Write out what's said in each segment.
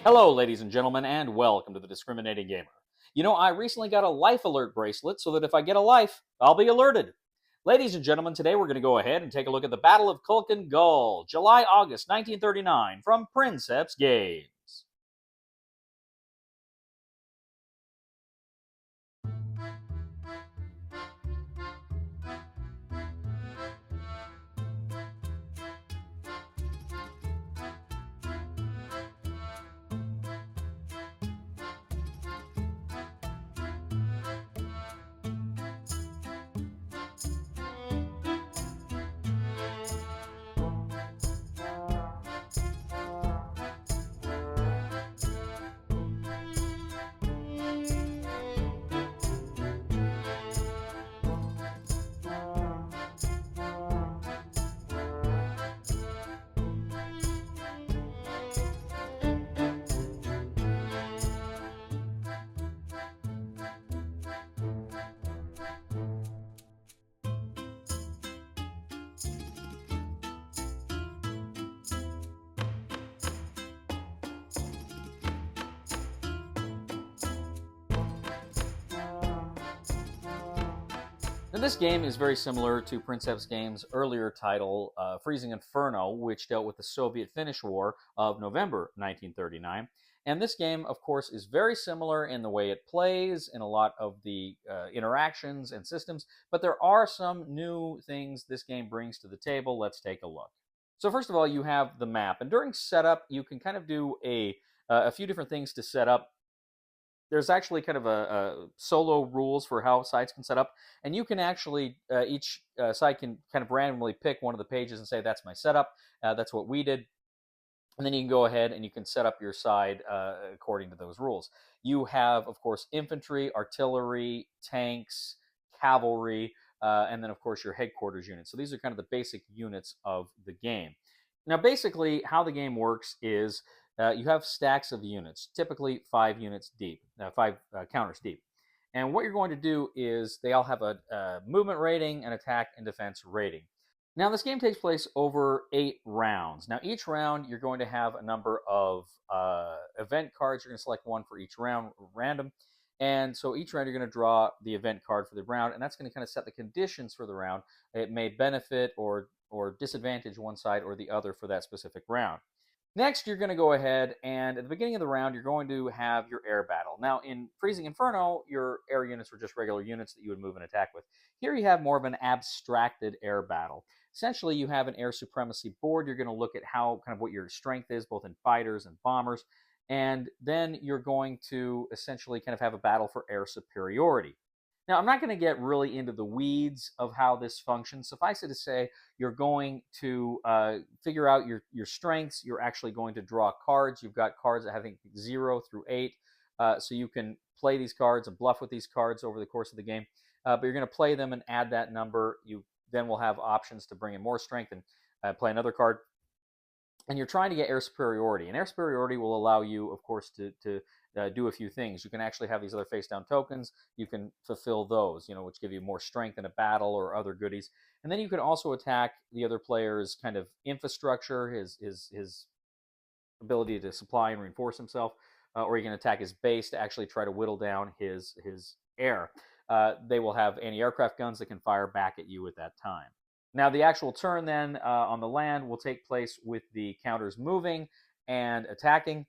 Hello, ladies and gentlemen, and welcome to the Discriminating Gamer. You know, I recently got a life alert bracelet so that if I get a life, I'll be alerted. Ladies and gentlemen, today we're going to go ahead and take a look at the Battle of Khalkhin Gol, July-August 1939, from Princeps Games. Now, this game is very similar to Princeps Games' earlier title, Freezing Inferno, which dealt with the Soviet-Finnish War of November 1939. And this game, of course, is very similar in the way it plays, in a lot of the interactions and systems, but there are some new things this game brings to the table. Let's take a look. So first of all, you have the map, and during setup, you can kind of do a few different things to set up. There's actually kind of a solo rules for how sites can set up, and you can actually each site can kind of randomly pick one of the pages and say that's my setup. That's what we did, and then you can go ahead and you can set up your side according to those rules. You have, of course, infantry, artillery, tanks, cavalry, and then of course your headquarters units. So these are kind of the basic units of the game. Now, basically, how the game works is you have stacks of units, typically 5 units deep, 5 counters deep. And what you're going to do is they all have a movement rating, an attack, and defense rating. Now, this game takes place over 8 rounds. Now, each round, you're going to have a number of event cards. You're going to select one for each round, random. And so each round, you're going to draw the event card for the round, and that's going to kind of set the conditions for the round. It may benefit or disadvantage one side or the other for that specific round. Next, you're going to go ahead and at the beginning of the round, you're going to have your air battle. Now, in Freezing Inferno, your air units were just regular units that you would move and attack with. Here you have more of an abstracted air battle. Essentially, you have an air supremacy board. You're going to look at how kind of what your strength is, both in fighters and bombers. And then you're going to essentially kind of have a battle for air superiority. Now, I'm not going to get really into the weeds of how this functions. Suffice it to say, you're going to figure out your strengths. You're actually going to draw cards. You've got cards that have, I think, 0 through 8. So you can play these cards and bluff with these cards over the course of the game. But you're going to play them and add that number. You then will have options to bring in more strength and play another card. And you're trying to get air superiority. And air superiority will allow you, of course, to do a few things. You can actually have these other face-down tokens. You can fulfill those, which give you more strength in a battle or other goodies. And then you can also attack the other player's kind of infrastructure, his ability to supply and reinforce himself, or you can attack his base to actually try to whittle down his air. They will have anti-aircraft guns that can fire back at you at that time. Now, the actual turn then on the land will take place with the counters moving and attacking.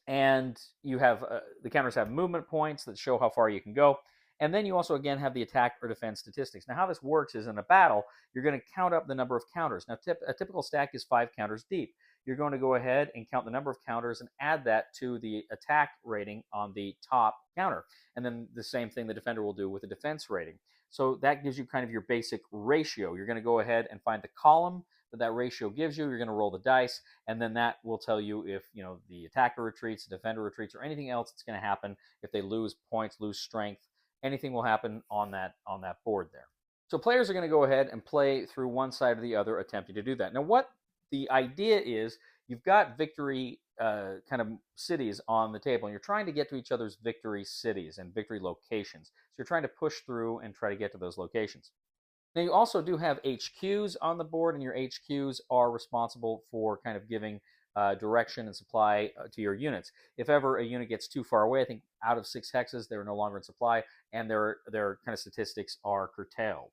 And you have the counters have movement points that show how far you can go. And then you also, again, have the attack or defense statistics. Now, how this works is in a battle, you're going to count up the number of counters. Now, a typical stack is 5 counters deep. You're going to go ahead and count the number of counters and add that to the attack rating on the top counter. And then the same thing the defender will do with the defense rating. So that gives you kind of your basic ratio. You're going to go ahead and find the column that ratio gives you. You're going to roll the dice, and then that will tell you if the attacker retreats, the defender retreats, or anything else that's going to happen. If they lose points, lose strength, anything will happen on that board there. So players are going to go ahead and play through one side or the other, attempting to do that. Now, what the idea is, you've got victory kind of cities on the table, and you're trying to get to each other's victory cities and victory locations. So you're trying to push through and try to get to those locations. Now, you also do have HQs on the board, and your HQs are responsible for kind of giving direction and supply to your units. If ever a unit gets too far away, I think out of 6 hexes, they're no longer in supply, and their kind of statistics are curtailed.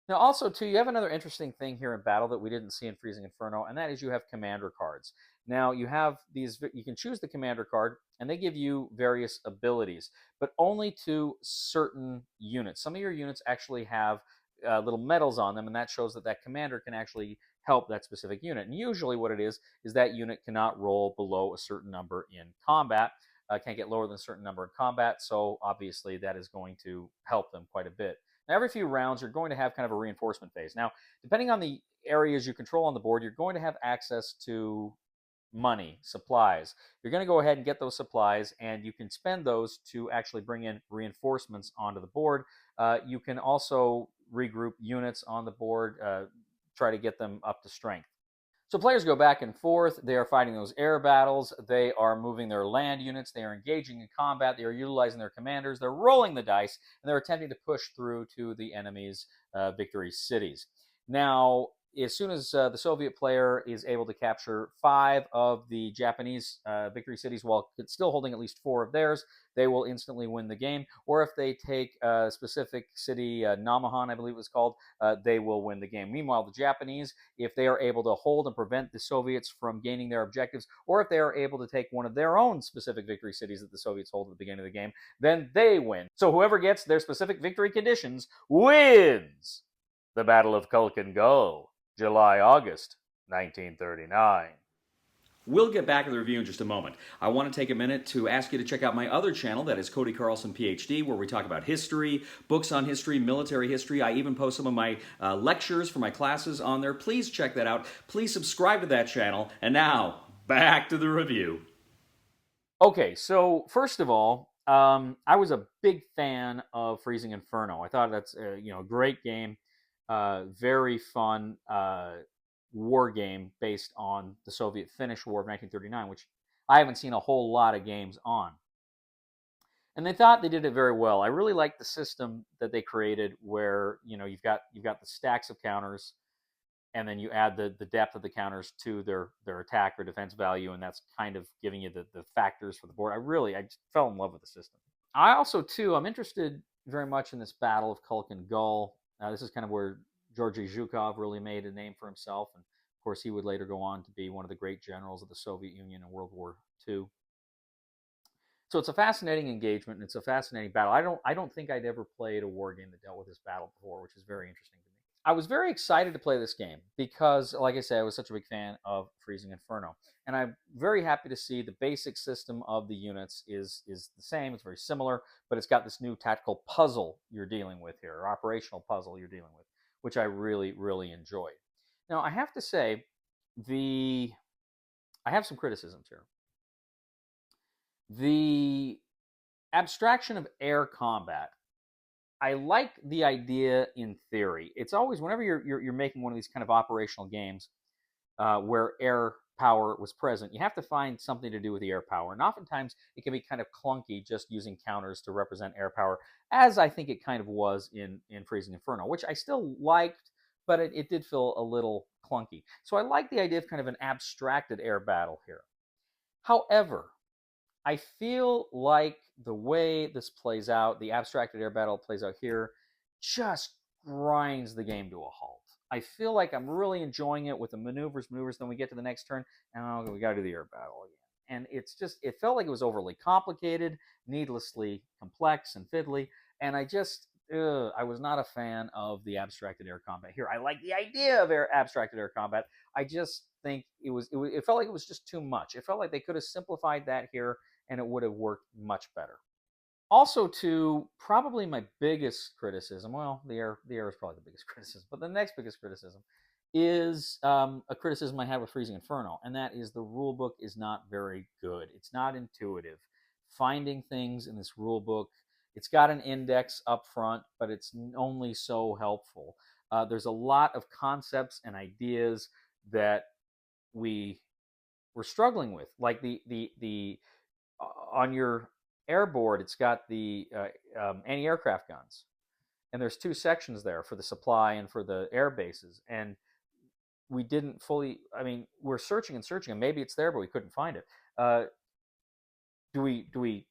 Now, also, too, you have another interesting thing here in Battle that we didn't see in Freezing Inferno, and that is you have commander cards. Now, you have these, you can choose the commander card, and they give you various abilities, but only to certain units. Some of your units actually have little medals on them, and that shows that that commander can actually help that specific unit. And usually what it is that unit cannot roll below a certain number in combat, can't get lower than a certain number in combat, so obviously that is going to help them quite a bit. Now, every few rounds, you're going to have kind of a reinforcement phase. Now, depending on the areas you control on the board, you're going to have access to money, supplies. You're going to go ahead and get those supplies, and you can spend those to actually bring in reinforcements onto the board. You can also regroup units on the board, try to get them up to strength. So players go back and forth. They are fighting those air battles. They are moving their land units. They are engaging in combat. They are utilizing their commanders. They're rolling the dice, and they're attempting to push through to the enemy's victory cities. Now, as soon as the Soviet player is able to capture 5 of the Japanese victory cities while still holding at least 4 of theirs, they will instantly win the game. Or if they take a specific city, Namahan, I believe it was called, they will win the game. Meanwhile, the Japanese, if they are able to hold and prevent the Soviets from gaining their objectives, or if they are able to take one of their own specific victory cities that the Soviets hold at the beginning of the game, then they win. So whoever gets their specific victory conditions wins the Battle of Khalkhin Gol, July-August 1939. We'll get back to the review in just a moment. I want to take a minute to ask you to check out my other channel, that is Cody Carlson, PhD, where we talk about history, books on history, military history. I even post some of my lectures for my classes on there. Please check that out. Please subscribe to that channel. And now, back to the review. Okay, so first of all, I was a big fan of Freezing Inferno. I thought that's a great game, very fun war game based on the Soviet Finnish War of 1939, which I haven't seen a whole lot of games on. And they thought they did it very well. I really liked the system that they created, where you've got the stacks of counters, and then you add the depth of the counters to their attack or defense value, and that's kind of giving you the factors for the board. I just fell in love with the system. I also, too, I'm interested very much in this Battle of Khalkhin Gol. This is kind of where Georgy Zhukov really made a name for himself, and of course he would later go on to be one of the great generals of the Soviet Union in World War II. So it's a fascinating engagement, and it's a fascinating battle. I don't think I'd ever played a war game that dealt with this battle before, which is very interesting to me. I was very excited to play this game because, like I said, I was such a big fan of Freezing Inferno. And I'm very happy to see the basic system of the units is the same. It's very similar, but it's got this new tactical puzzle you're dealing with here, or operational puzzle you're dealing with, which I really, really enjoyed. Now, I have to say, I have some criticisms here. The abstraction of air combat, I like the idea in theory. It's always, whenever you're making one of these kind of operational games where air power was present, you have to find something to do with the air power. And oftentimes it can be kind of clunky just using counters to represent air power, as I think it kind of was in Freezing Inferno, which I still liked, but it did feel a little clunky. So I like the idea of kind of an abstracted air battle here. However, I feel like the way this plays out, the abstracted air battle plays out here, just grinds the game to a halt. I feel like I'm really enjoying it with the maneuvers, then we get to the next turn, and we got to do the air battle again. And it felt like it was overly complicated, needlessly complex and fiddly, and I was not a fan of the abstracted air combat here. I like the idea of abstracted air combat. I just think it felt like it was just too much. It felt like they could have simplified that here, and it would have worked much better. Also, too, probably my biggest criticism, well, the air is probably the biggest criticism, but the next biggest criticism is a criticism I have with Freezing Inferno, and that is the rule book is not very good. It's not intuitive. Finding things in this rule book, it's got an index up front, but it's only so helpful. There's a lot of concepts and ideas that we're struggling with, like the on your airboard, it's got the anti-aircraft guns, and there's 2 sections there for the supply and for the air bases. And we didn't fully. I mean, we're searching and searching, and maybe it's there, but we couldn't find it. Uh, do we?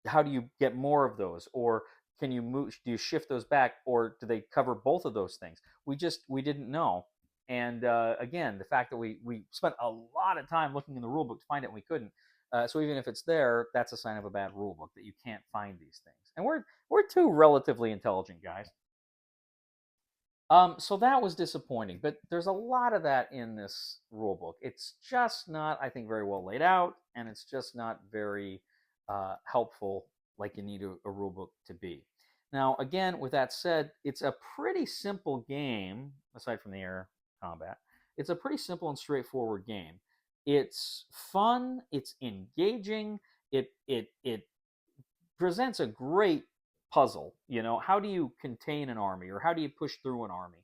How do you get more of those, or can you move? Do you shift those back, or do they cover both of those things? We didn't know. And again, the fact that we spent a lot of time looking in the rule book to find it, and we couldn't. So even if it's there, that's a sign of a bad rule book that you can't find these things. And we're two relatively intelligent guys. So that was disappointing, but there's a lot of that in this rule book. It's just not, I think, very well laid out, and it's just not very helpful like you need a rule book to be. Now, again, with that said, it's a pretty simple game, aside from the air combat. It's a pretty simple and straightforward game. It's fun, it's engaging, it presents a great puzzle. How do you contain an army, or how do you push through an army?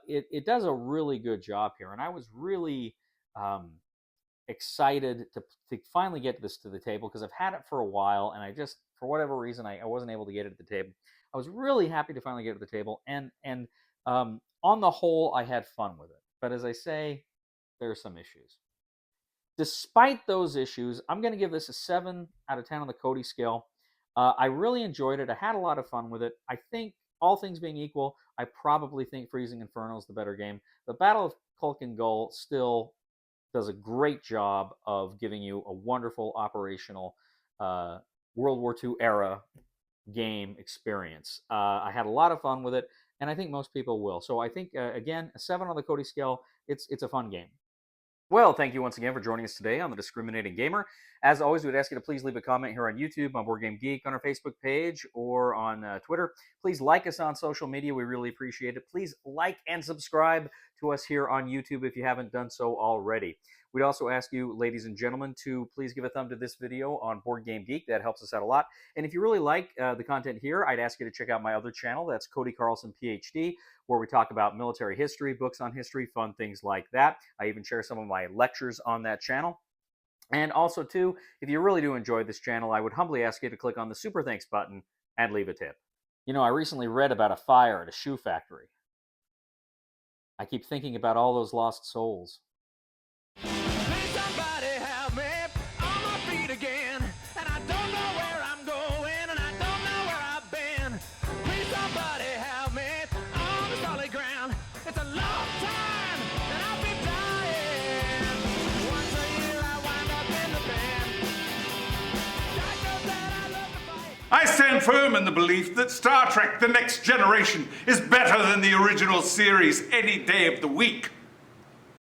It does a really good job here, and I was really excited to finally get this to the table, because I've had it for a while, and I just, for whatever reason, I wasn't able to get it at the table. I was really happy to finally get it at the table, and on the whole, I had fun with it. But as I say, there are some issues. Despite those issues, I'm going to give this a 7 out of 10 on the Cody scale. I really enjoyed it. I had a lot of fun with it. I think, all things being equal, I probably think Freezing Inferno is the better game. The Battle of Khalkhin Gol still does a great job of giving you a wonderful operational World War II era game experience. I had a lot of fun with it, and I think most people will. So I think, again, a 7 on the Cody scale. It's a fun game. Well, thank you once again for joining us today on The Discriminating Gamer. As always, we'd ask you to please leave a comment here on YouTube, on Board Game Geek, on our Facebook page, or on Twitter. Please like us on social media. We really appreciate it. Please like and subscribe to us here on YouTube if you haven't done so already. We'd also ask you, ladies and gentlemen, to please give a thumb to this video on Board Game Geek. That helps us out a lot. And if you really like the content here, I'd ask you to check out my other channel. That's Cody Carlson, PhD, where we talk about military history, books on history, fun things like that. I even share some of my lectures on that channel. And also, too, if you really do enjoy this channel, I would humbly ask you to click on the Super Thanks button and leave a tip. I recently read about a fire at a shoe factory. I keep thinking about all those lost souls. Please somebody help me on my feet again, and I don't know where I'm going, and I don't know where I've been. Please somebody help me on the solid ground. It's a long time, and I'll be dying. Once a year I wind up in the band. God knows that I love to fight. I stand firm in the belief that Star Trek: The Next Generation is better than the original series any day of the week.